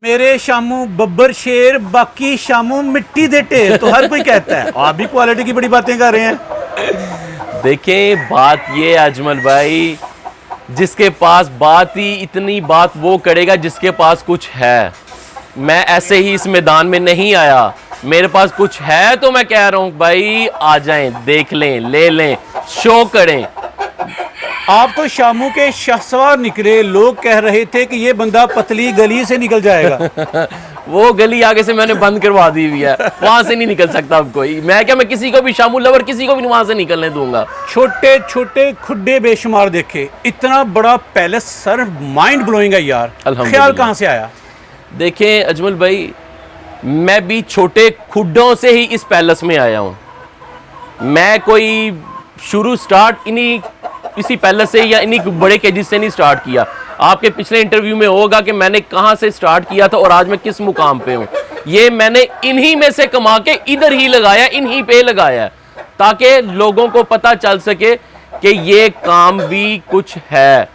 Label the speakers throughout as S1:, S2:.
S1: मेरे शामू बब्बर शेर, बाकी शामू मिट्टी दे ढेर, तो हर कोई कहता है। आप भी क्वालिटी की बड़ी बातें कर रहे हैं।
S2: देखें, बात ये अजमल भाई, जिसके पास बात ही इतनी बात वो करेगा जिसके पास कुछ है। मैं ऐसे ही इस मैदान में नहीं आया, मेरे पास कुछ है तो मैं कह रहा हूँ भाई आ जाएं, देख लें, ले लें, शो करें।
S1: आप तो शामू के शहसवार निकले, लोग कह रहे थे कि ये बंदा पतली गली से निकल जाएगा।
S2: वो गली आगे से मैंने बंद करवा दी हुई है, वहां से नहीं निकल सकता अब कोई। मैं क्या, मैं किसी को भी शामू लवर किसी को भी वहां से निकलने दूंगा।
S1: छोटे छोटे खुड्डे बेशुमार देखे, इतना बड़ा पैलेस, सर माइंड ब्लोइंग है यार। ख्याल कहाँ से आया?
S2: देखें अजमल भाई, मैं भी छोटे खुड्डों से ही इस पैलेस में आया हूँ। मैं कोई शुरू स्टार्ट इसी पैलेस से या इन्हीं बड़े केजेस से नहीं स्टार्ट किया। आपके पिछले इंटरव्यू में होगा कि मैंने कहाँ से स्टार्ट किया था और आज मैं किस मुकाम पे हूँ। ये मैंने इन्हीं में से कमा के इधर ही लगाया, इन्हीं पे लगाया, ताकि लोगों को पता चल सके कि ये काम भी कुछ है।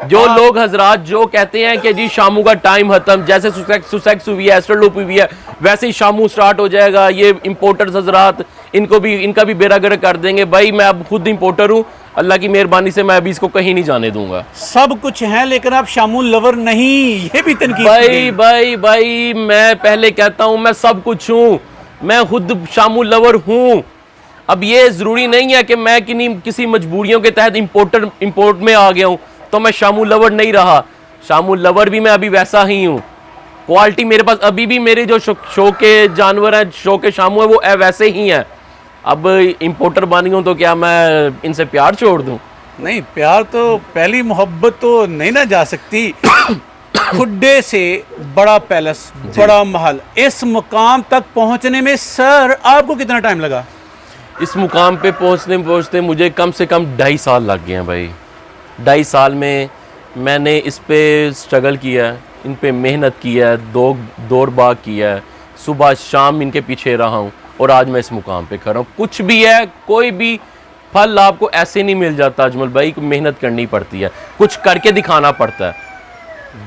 S2: जो लोग हजरात जो कहते हैं कि जी शामू का टाइम खत्म, जैसे सुसेक्स हुई है, एस्ट्रोलूप हुई है, वैसे ही शामू स्टार्ट हो जाएगा, ये इंपोर्टर्स हजरात इनका भी बेड़ा गर्क कर देंगे। भाई मैं अब खुद इंपोर्टर हूँ, अल्लाह की मेहरबानी से मैं अभी इसको कहीं नहीं जाने दूंगा।
S1: सब कुछ है लेकिन आप शामू लवर नहीं, ये भी तनकीद।
S2: भाई मैं पहले कहता हूँ मैं सब कुछ हूँ, मैं खुद शामू लवर हूँ। अब ये जरूरी नहीं है कि मैं किसी मजबूरियों के तहत इंपोर्ट में आ गया हूँ तो मैं शामू लवर नहीं रहा। शामू लवर भी मैं अभी वैसा ही हूँ। क्वालिटी मेरे पास अभी भी, मेरे जो शो के जानवर हैं, शो के शामू है, वो वैसे ही हैं। अब इंपोर्टर बन गया हूँ तो क्या मैं इनसे प्यार छोड़ दूँ?
S1: नहीं, प्यार तो, पहली मोहब्बत तो नहीं ना जा सकती। खुड्डे से बड़ा पैलेस, बड़ा महल, इस मुकाम तक पहुँचने में सर आपको कितना टाइम लगा?
S2: इस मुकाम पे पहुँचते मुझे कम से कम 2.5 साल लग गए हैं भाई। 2.5 साल में मैंने इस पे स्ट्रगल किया है, इन पे मेहनत की है, दौड़ भाग किया है, सुबह शाम इनके पीछे रहा हूँ और आज मैं इस मुकाम पे खड़ा हूँ। कुछ भी है, कोई भी फल आपको ऐसे नहीं मिल जाता अजमल भाई, मेहनत करनी पड़ती है, कुछ करके दिखाना पड़ता है।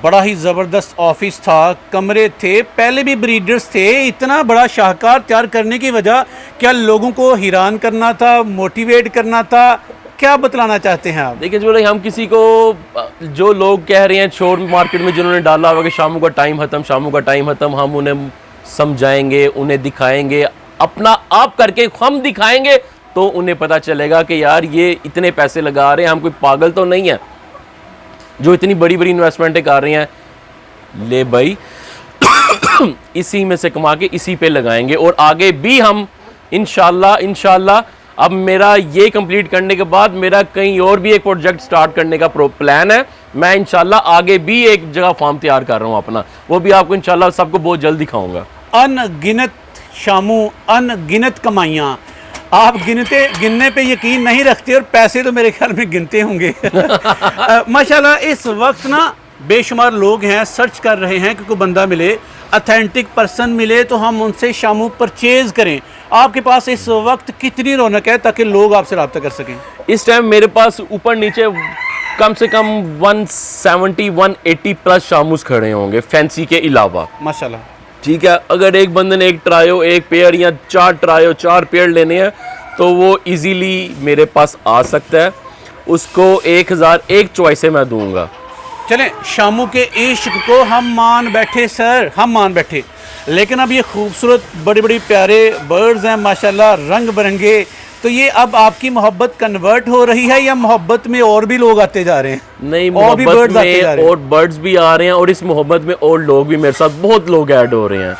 S1: बड़ा ही ज़बरदस्त ऑफिस था, कमरे थे, पहले भी ब्रीडर्स थे। इतना बड़ा शाहकार तैयार करने की वजह क्या लोगों को हैरान करना था, मोटिवेट करना था? क्या बतलाना चाहते हैं आप?
S2: देखिए जो हम किसी को, जो लोग कह रहे हैं शोर मार्केट में जिन्होंने डाला हुआ कि शामू का टाइम खत्म, शामू का टाइम खत्म, हम उन्हें समझाएंगे, उन्हें दिखाएंगे, अपना आप करके हम दिखाएंगे तो उन्हें पता चलेगा कि यार ये इतने पैसे लगा रहे हैं, हम कोई पागल तो नहीं है जो इतनी बड़ी बड़ी इन्वेस्टमेंटें कर रहे हैं। ले भाई इसी में से कमा के इसी पे लगाएंगे और आगे भी हम इंशाल्लाह अब मेरा ये कंप्लीट करने के बाद मेरा कहीं और भी एक प्रोजेक्ट स्टार्ट करने का प्लान है। मैं इंशाल्लाह आगे भी एक जगह फार्म तैयार कर रहा हूँ अपना, वो भी आपको इंशाल्लाह सबको बहुत जल्द दिखाऊंगा।
S1: अनगिनत शामू, अनगिनत कमाइयाँ, आप गिनने पे यकीन नहीं रखते और पैसे तो मेरे ख्याल में गिनते होंगे। माशाल्लाह इस वक्त ना बेशुमार लोग हैं, सर्च कर रहे हैं कि कोई बंदा मिले, ऑथेंटिक पर्सन मिले तो हम उनसे शामू परचेज करें। आपके पास इस वक्त कितनी रौनक है ताकि लोग आपसे रब्ता कर सकें?
S2: इस टाइम मेरे पास ऊपर नीचे कम से कम 170-180 प्लस शामूस खड़े होंगे फैंसी के अलावा।
S1: माशाल्लाह,
S2: ठीक है। अगर एक बंदे ने एक ट्रायो, एक पेयर या 4 पेयर लेने हैं तो वो इजीली मेरे पास आ सकता है, उसको 1001 चॉइसें मैं दूंगा।
S1: चलें, शामू के इश्क को हम मान बैठे सर, हम मान बैठे, लेकिन अब ये खूबसूरत बड़े बड़े प्यारे बर्ड्स हैं माशाल्लाह, रंग बिरंगे, तो ये अब आपकी मोहब्बत कन्वर्ट हो रही है या मोहब्बत में और भी लोग आते जा रहे हैं?
S2: नहीं, मोहब्बत में और बर्ड्स भी आ रहे हैं और इस मोहब्बत में और लोग भी, मेरे साथ बहुत लोग ऐड हो रहे हैं।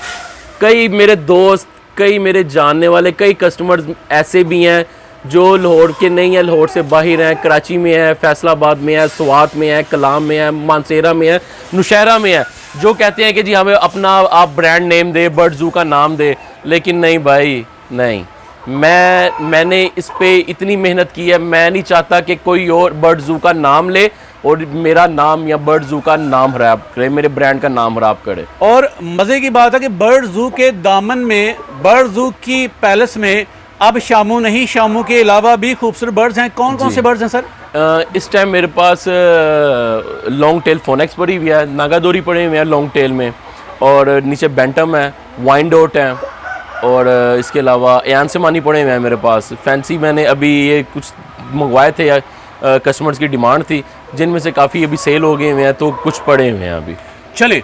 S2: कई मेरे दोस्त, कई मेरे जानने वाले, कई कस्टमर्स ऐसे भी हैं जो लाहौर के नहीं है, लाहौर से बाहर हैं, कराची में है, फैसलाबाद में है, स्वात में है, कलाम में है, मानसेरा में है, नुशहरा में है, जो कहते हैं कि जी हमें अपना आप ब्रांड नेम दे, बर्ड जू का नाम दे। लेकिन नहीं भाई, नहीं, मैंने इस पे इतनी मेहनत की है, मैं नहीं चाहता कि कोई और बर्ड जू का नाम ले और मेरा नाम या बर्ड जू का नाम खराब करे, मेरे ब्रांड का नाम खराब करे।
S1: और मज़े की बात है कि बर्ड जू के दामन में, बर्ड जू की पैलेस में अब शामू नहीं, शामू के अलावा भी खूबसूरत बर्ड्स हैं। कौन कौन से बर्ड्स हैं सर?
S2: इस टाइम मेरे पास लॉन्ग टेल फोनेक्स पड़ी हुई है, नागादोरी पड़े हुए हैं लॉन्ग टेल में, और नीचे बेंटम है, वाइंडोट है, और इसके अलावा एन से मानी पड़े हुए हैं मेरे पास। फैंसी मैंने अभी ये कुछ मंगवाए थे या कस्टमर्स की डिमांड थी, जिनमें से काफ़ी अभी सेल हो गए हुए हैं, तो कुछ पड़े हुए हैं अभी।
S1: चले,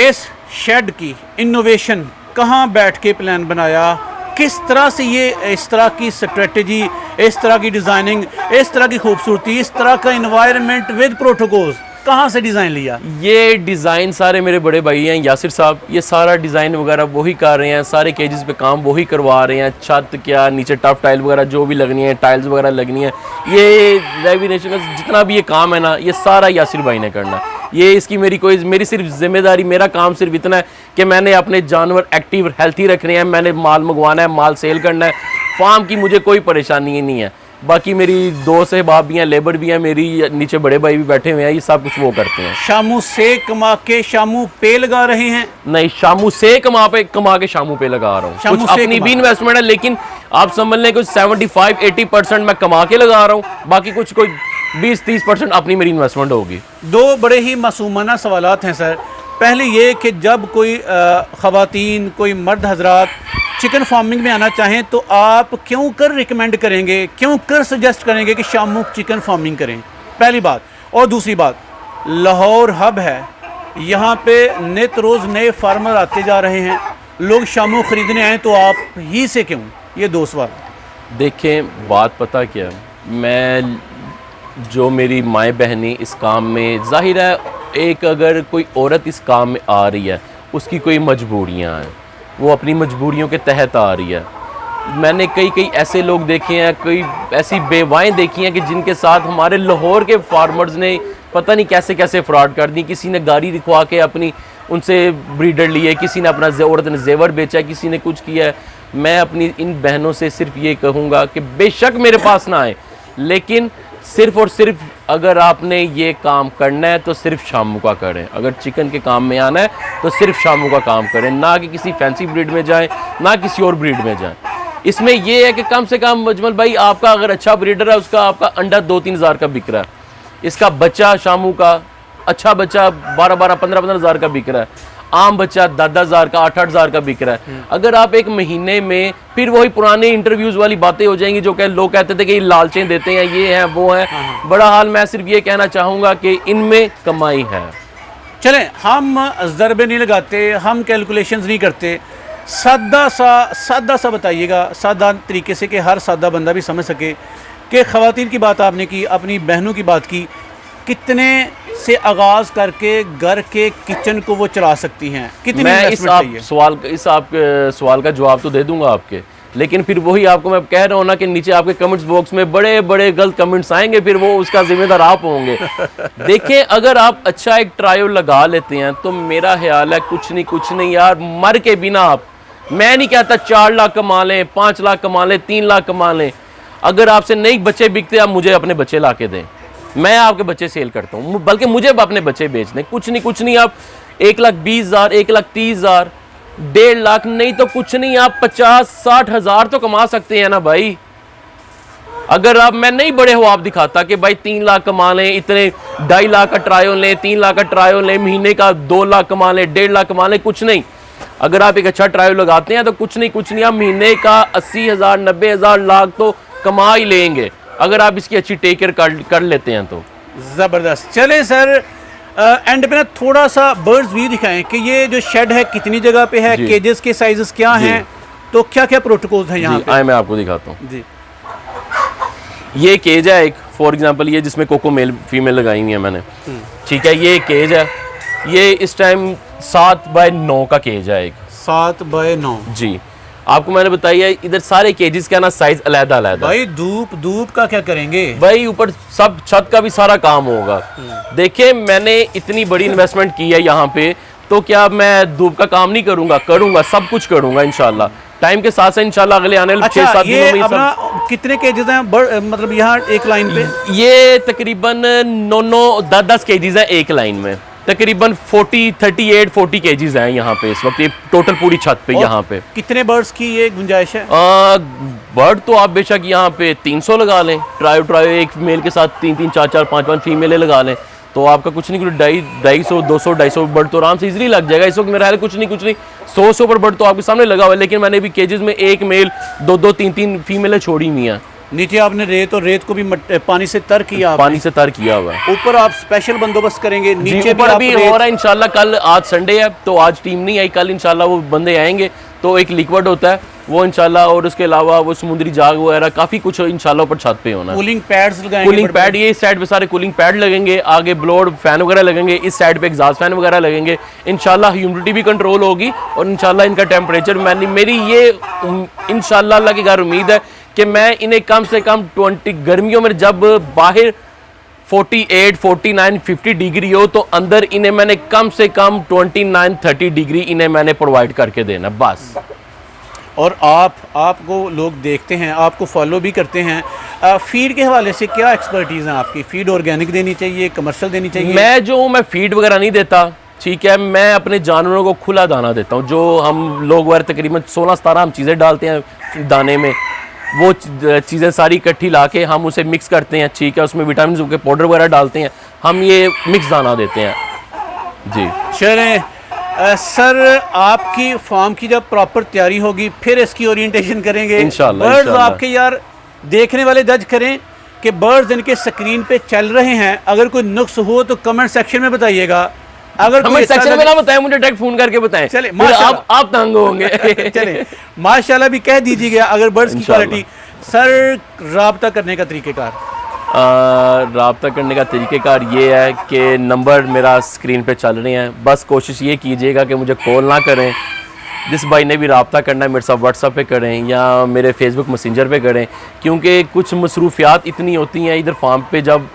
S1: इस शेड की इनोवेशन कहाँ बैठ के प्लान बनाया, किस तरह से ये इस तरह की स्ट्रेटजी, इस तरह की डिज़ाइनिंग, इस तरह की खूबसूरती, इस तरह का इन्वायरमेंट विद प्रोटोकॉल्स कहाँ से डिज़ाइन लिया?
S2: ये डिज़ाइन सारे मेरे बड़े भाई हैं यासिर साहब, ये सारा डिज़ाइन वगैरह वही कर रहे हैं, सारे केजेस पे काम वही करवा रहे हैं। छत क्या, नीचे टफ टाइल वगैरह जो भी लगनी है, टाइल्स वगैरह लगनी है, ये लेमिनेशन का जितना भी ये काम है ना, ये सारा यासिर भाई ने करना है। ये इसकी मेरी सिर्फ जिम्मेदारी, मेरा काम सिर्फ इतना है कि मैंने अपने जानवर एक्टिव हेल्थी रखने हैं, मैंने माल मंगवाना है, माल सेल करना है। फार्म की मुझे कोई परेशानी नहीं है। बाकी मेरी दो सहबाब भी हैं, लेबर भी हैं, मेरी नीचे बड़े भाई भी बैठे हुए हैं, ये सब कुछ वो करते हैं।
S1: शामू से कमा के शामू पे लगा रहे हैं?
S2: नहीं, शामू से कमा के शामू पे लगा रहा हूँ। कुछ अपनी भी इन्वेस्टमेंट है, लेकिन आप समझ लें कुछ 75-80% मैं कमा के लगा रहा हूँ, बाकी कुछ कोई 20-30% अपनी मेरी इन्वेस्टमेंट होगी।
S1: दो बड़े ही मासूमाना सवालात हैं सर। पहले ये कि जब कोई ख़वातीन, कोई मर्द हजरात चिकन फार्मिंग में आना चाहें तो आप क्यों कर रिकमेंड करेंगे, क्यों कर सजेस्ट करेंगे कि शामूक चिकन फार्मिंग करें? पहली बात। और दूसरी बात, लाहौर हब है, यहाँ पे नित रोज़ नए फार्मर आते जा रहे हैं, लोग शामूक ख़रीदने आए तो आप ही से क्यों? ये दो सवाल।
S2: देखें, बात पता क्या है, मैं जो मेरी माएँ बहनें इस काम में, जाहिर है एक अगर कोई औरत इस काम में आ रही है, उसकी कोई मजबूरियाँ हैं, वो अपनी मजबूरियों के तहत आ रही है। मैंने कई ऐसे लोग देखे हैं, कई ऐसी बेवाएँ देखी हैं कि जिनके साथ हमारे लाहौर के फार्मर्स ने पता नहीं कैसे कैसे फ्रॉड कर दी। किसी ने गाड़ी दिखवा के अपनी उनसे ब्रीडर लिए, किसी ने अपना औरत ने जेवर बेचा, किसी ने कुछ किया है। मैं अपनी इन बहनों से सिर्फ ये कहूँगा कि बेशक मेरे पास ना आए, लेकिन सिर्फ और सिर्फ अगर आपने ये काम करना है तो सिर्फ शामू का करें। अगर चिकन के काम में आना है तो सिर्फ शामू का काम करें, ना कि किसी फैंसी ब्रीड में जाएं, ना किसी और ब्रीड में जाएं। इसमें ये है कि कम से कम अजमल भाई, आपका अगर अच्छा ब्रीडर है, उसका आपका अंडा 2-3 हज़ार का बिक रहा है, इसका बच्चा शामू का अच्छा बच्चा 12-15 हज़ार का बिक रहा है, आम बच्चा 10 हज़ार का, 8 हज़ार का बिक रहा है। अगर आप एक महीने में, फिर वही पुराने इंटरव्यूज़ वाली बातें हो जाएंगी जो कि लोग कहते थे कि लालचें देते हैं, ये हैं वो हैं। बड़ा हाल मैं सिर्फ ये कहना चाहूँगा कि इनमें कमाई है।
S1: चलें, हम ज़रबे नहीं लगाते, हम कैलकुलेशंस नहीं करते, सादा सा बताइएगा, सादा तरीके से कि हर सादा बंदा भी समझ सके कि ख़वातीन की बात आपने की, अपनी बहनों की बात की, कितने से आगाज़ करके घर के किचन को वो चला सकती हैं? कितनी
S2: मैं इस सवाल का जवाब तो दे दूंगा आपके, लेकिन फिर वही आपको मैं कह रहा हूँ ना कि नीचे आपके कमेंट्स बॉक्स में बड़े बड़े गलत कमेंट्स आएंगे, फिर वो उसका जिम्मेदार आप होंगे। देखें, अगर आप अच्छा एक ट्रायल लगा लेते हैं तो मेरा ख्याल है कुछ नहीं यार, मर के बिना आप, मैं नहीं कहता 4 लाख कमा लें, 5 लाख कमा लें, 3 लाख कमा लें, अगर आपसे नए बच्चे बिकते आप मुझे अपने बच्चे ला के दें, मैं आपके बच्चे सेल करता हूँ, बल्कि मुझे अपने बच्चे बेच दें। कुछ नहीं आप 1,20,000, 1,30,000, 1.5 लाख नहीं तो कुछ नहीं, आप 50-60 हज़ार तो कमा सकते हैं ना भाई। अगर आप, मैं नहीं बड़े ख्वाब दिखाता कि भाई 3 लाख कमा लें, इतने 2.5 लाख का ट्रायल लें, 3 लाख का ट्रायल लें, महीने का 2 लाख कमा लें, 1.5 लाख कमा लें, कुछ नहीं। अगर आप एक अच्छा ट्रायल लगाते हैं तो कुछ नहीं आप महीने का 80,000, 90,000, लाख तो कमा ही लेंगे, अगर आप इसकी अच्छी टेक केयर कर लेते हैं तो।
S1: ज़बरदस्त। चले सर, एंड पे ना थोड़ा सा बर्ड्स व्यू दिखाएं कि ये जो शेड है कितनी जगह पे है, केजेस के साइजेस क्या हैं, तो क्या क्या प्रोटोकॉल्स हैं यहाँ पे?
S2: आए मैं आपको दिखाता हूँ
S1: जी।
S2: ये केज है एक, फॉर एग्जांपल ये जिसमें कोको मेल फीमेल लगाई हुई है मैंने, ठीक है। ये केज है, ये इस टाइम 7x9 का केज है, एक
S1: 7x9
S2: जी। आपको मैंने बताया इधर सारे केजेस का ना साइज अलग
S1: भाई। धूप का क्या करेंगे
S2: भाई? ऊपर सब छत का भी सारा काम होगा। देखिए, मैंने इतनी बड़ी इन्वेस्टमेंट की है यहाँ पे, तो क्या मैं धूप का काम नहीं करूंगा, सब कुछ करूंगा इंशाल्लाह। टाइम के साथ साथ इंशाल्लाह अगले आने वाले 6-7 दिनों में सब।
S1: कितने केजेस हैं मतलब यहाँ एक लाइन पे?
S2: ये तकरीबन 9-10 केजेस है एक लाइन में, तकरीबन 38-40 केजीज हैं यहाँ पे इस वक्त, ये टोटल पूरी छत पे। यहाँ पे
S1: कितने बर्ड्स की ये गुंजाइश है?
S2: बर्ड तो आप बेशक यहाँ पे 300 लगा लें, ट्रायो एक मेल के साथ 3-3, 4-4, 5-5 फीमेलें लगा लें, तो आपका कुछ नहीं, 250 200 बर्ड तो आराम से इजीली लग जाएगा। इस वक्त मेरा ख्याल कुछ नहीं 100 पर बर्ड तो आपके सामने लगा हुआ है, लेकिन मैंने भी केजेस में एक मेल 2 3 फीमेलें छोड़ी हुई हैं।
S1: नीचे आपने रेत और रेत को भी पानी से तर किया आपने?
S2: पानी से तर किया हुआ है।
S1: ऊपर आप स्पेशल बंदोबस्त करेंगे? नीचे
S2: ऊपर भी हो रहा है इंशाल्लाह। कल आज संडे है तो आज टीम नहीं आई, कल इंशाल्लाह वो बंदे आएंगे। तो एक लिक्विड होता है वो इंशाल्लाह, और उसके अलावा वो समुद्री जाग वगैरह काफ़ी कुछ इंशाल्लाह ऊपर छत पे होना है।
S1: कूलिंग पैड्स लगाएंगे?
S2: कूलिंग पैड, ये इस साइड पे सारे कूलिंग पैड लगेंगे, आगे ब्लोअर फैन वगैरह लगेंगे, इस साइड पे एग्जॉस्ट फैन वगैरह लगेंगे। इंशाल्लाह ह्यूमिडिटी भी कंट्रोल होगी और इंशाल्लाह इनका टेम्परेचर, मेरी ये इंशाल्लाह अल्लाह की घर उम्मीद है कि मैं इन्हें कम से कम 20 गर्मियों में जब बाहर 48 49 50 डिग्री हो तो अंदर इन्हें मैंने कम से कम 29 30 डिग्री इन्हें मैंने प्रोवाइड करके देना बस।
S1: और आपको लोग देखते हैं, आपको फॉलो भी करते हैं, फीड के हवाले से क्या एक्सपर्टीज़ है आपकी? फीड ऑर्गेनिक देनी चाहिए, कमर्शियल देनी चाहिए?
S2: मैं फीड वगैरह नहीं देता, ठीक है। मैं अपने जानवरों को खुला दाना देता हूँ। जो हम लोग वगैरह तकरीबन 16-17 हम चीज़ें डालते हैं दाने में, वो चीज़ें सारी इकट्ठी ला के हम उसे मिक्स करते हैं, ठीक है। उसमें विटामिन के पाउडर वगैरह डालते हैं, हम ये मिक्स दाना देते हैं जी।
S1: चलें सर, आपकी फार्म की जब प्रॉपर तैयारी होगी फिर इसकी ओरिएंटेशन करेंगे
S2: इंशाल्लाह।
S1: बर्ड्स आपके यार देखने वाले जज करें कि बर्ड्स इनके स्क्रीन पे चल रहे हैं। अगर कोई नुक्स हो तो कमेंट सेक्शन में बताइएगा। अगर
S2: कमेंट सेक्शन में ना बताएं, मुझे डायरेक्ट फोन करके बताएं।
S1: चले
S2: आप तंग होंगे।
S1: चले माशाल्लाह भी कह दीजिएगा अगर बर्ड्स की क्वालिटी। सर, राब्ता करने का तरीक़ेकार?
S2: राब्ता करने का तरीक़ेकार ये है कि नंबर मेरा स्क्रीन पे चल रहे हैं, बस कोशिश ये कीजिएगा कि मुझे कॉल ना करें। जिस भाई ने भी राब्ता करना है मेरे साथ व्हाट्सएप पे करें या मेरे फेसबुक मैसेंजर पे करें, क्योंकि कुछ मसरूफियात इतनी होती हैं इधर फार्म पे जब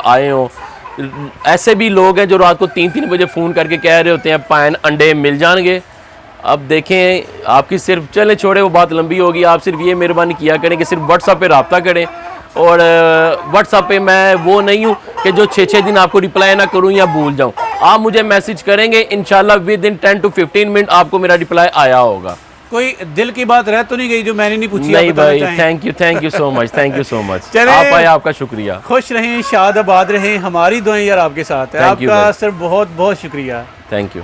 S2: आए हों। ऐसे भी लोग हैं जो रात को 3-3 बजे फ़ोन करके कह रहे होते हैं पैन अंडे मिल जाएंगे। अब देखें, आपकी सिर्फ चले छोड़े वो बात लंबी होगी, आप सिर्फ ये मेहरबानी किया करें कि सिर्फ व्हाट्सएप पे राब्ता करें। और व्हाट्सएप पे मैं वो नहीं हूँ कि जो 6-6 दिन आपको रिप्लाई ना करूँ या भूल जाऊँ। आप मुझे मैसेज करेंगे, इंशाल्लाह विद इन 10 to 15 मिनट आपको मेरा रिप्लाई आया होगा।
S1: कोई दिल की बात रह तो नहीं गई जो मैंने नहीं पूछी?
S2: नहीं भाई, thank you so much, thank you so much. आप आए, आपका शुक्रिया।
S1: खुश रहें, शाद आबाद रहें, हमारी दुआएं यार आपके साथ है। आपका सर बहुत बहुत शुक्रिया।
S2: Thank you.